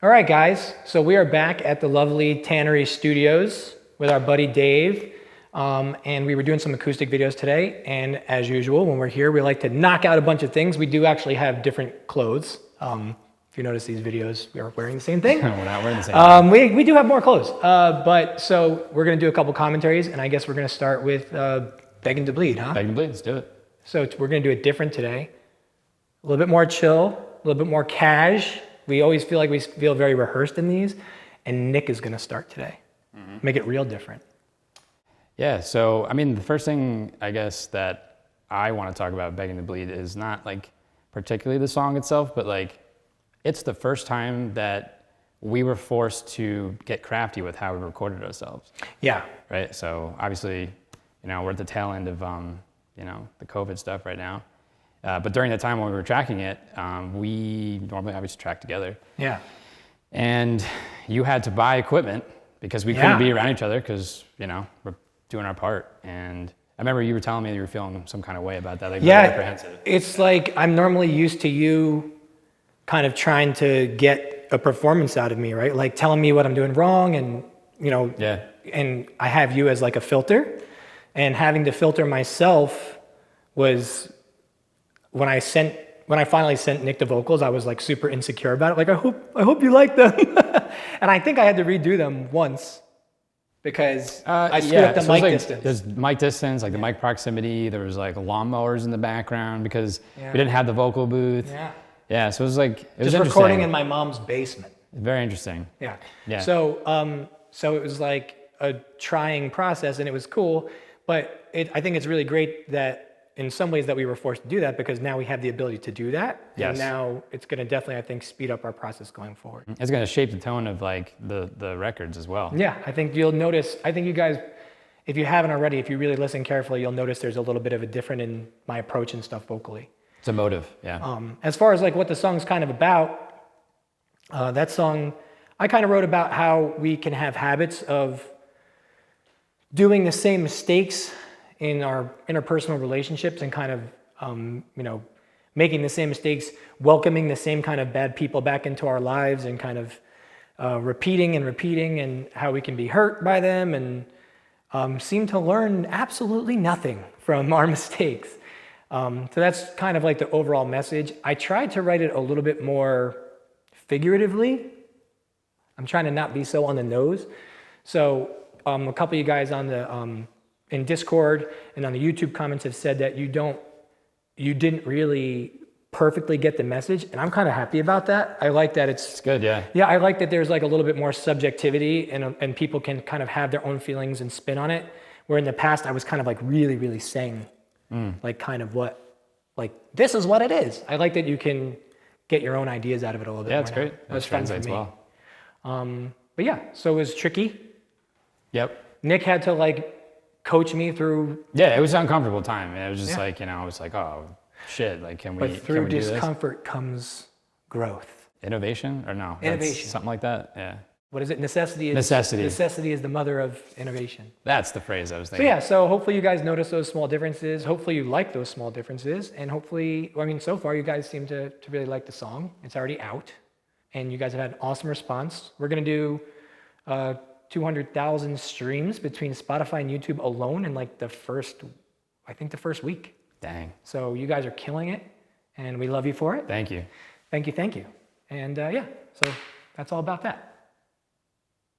All right, guys. So we are back at the lovely Tannery Studios with our buddy Dave. And we were doing some acoustic videos today. And as usual, when we're here, we like to knock out a bunch of things. We do actually have different clothes. If you notice these videos, we are wearing the same thing. We're not wearing the same thing. We do have more clothes. But so we're going to do a couple commentaries. And I guess we're going to start with Begging to Bleed, huh? Begging to Bleed, let's do it. So we're going to do it different today. A little bit more chill, a little bit more cash. We always feel like we feel very rehearsed in these, and Nick is going to start today. Make it real different. Yeah, so, I mean, the first thing, I guess, that I want to talk about Begging to Bleed is not, like, particularly the song itself, but, like, it's the first time that we were forced to get crafty with how we recorded ourselves. Yeah. Right? So, obviously, we're at the tail end of, the COVID stuff right now. But during the time when we were tracking it, we normally obviously track together. Yeah. And you had to buy equipment because we couldn't be around each other because, we're doing our part. And I remember you were telling me that you were feeling some kind of way about that, like really apprehensive. It's like I'm normally used to you kind of trying to get a performance out of me, right? Like telling me what I'm doing wrong and, and I have you as like a filter. And having to filter myself was... When I finally sent Nick the vocals, I was like super insecure about it. Like, I hope you like them. And I think I had to redo them once because I screwed up the mic distance. There's mic distance, like the mic proximity. There was like lawnmowers in the background because we didn't have the vocal booth. Yeah. Yeah, so it was like, it was just recording in my mom's basement. Very interesting. Yeah. Yeah. So it was like a trying process and it was cool, but I think it's really great that in some ways that we were forced to do that because now we have the ability to do that. Yes. And now it's going to definitely, I think, speed up our process going forward. It's going to shape the tone of like the records as well. Yeah, I think you'll notice, I think you guys, if you haven't already, if you really listen carefully, you'll notice there's a little bit of a different in my approach and stuff vocally. It's emotive, yeah. As far as like what the song's kind of about, that song, I kind of wrote about how we can have habits of doing the same mistakes in our interpersonal relationships and kind of, making the same mistakes, welcoming the same kind of bad people back into our lives and kind of repeating and how we can be hurt by them and seem to learn absolutely nothing from our mistakes. So that's kind of like the overall message. I tried to write it a little bit more figuratively. I'm trying to not be so on the nose. So a couple of you guys on the... in Discord and on the YouTube comments have said that you didn't really perfectly get the message, and I'm kind of happy about that. I like that it's good, yeah. Yeah, I like that there's like a little bit more subjectivity and people can kind of have their own feelings and spin on it, where in the past I was kind of like really, really saying like kind of what, like this is what it is. I like that you can get your own ideas out of it a little bit more. Yeah, it's great. That was fun for me. Well. But yeah, so it was tricky. Yep. Nick had to like coach me through. Yeah, it was an uncomfortable time. It was just like, I was like, oh, shit, like, can we do this? But through discomfort comes growth. Innovation? Or no? Innovation. Something like that? Yeah. What is it? Necessity is the mother of innovation. That's the phrase I was thinking. So yeah, so hopefully you guys notice those small differences. Hopefully you like those small differences. And hopefully, so far you guys seem to really like the song. It's already out. And you guys have had an awesome response. We're going to do 200,000 streams between Spotify and YouTube alone in like the first week. Dang. So you guys are killing it and we love you for it. Thank you. Thank you. And so that's all about that.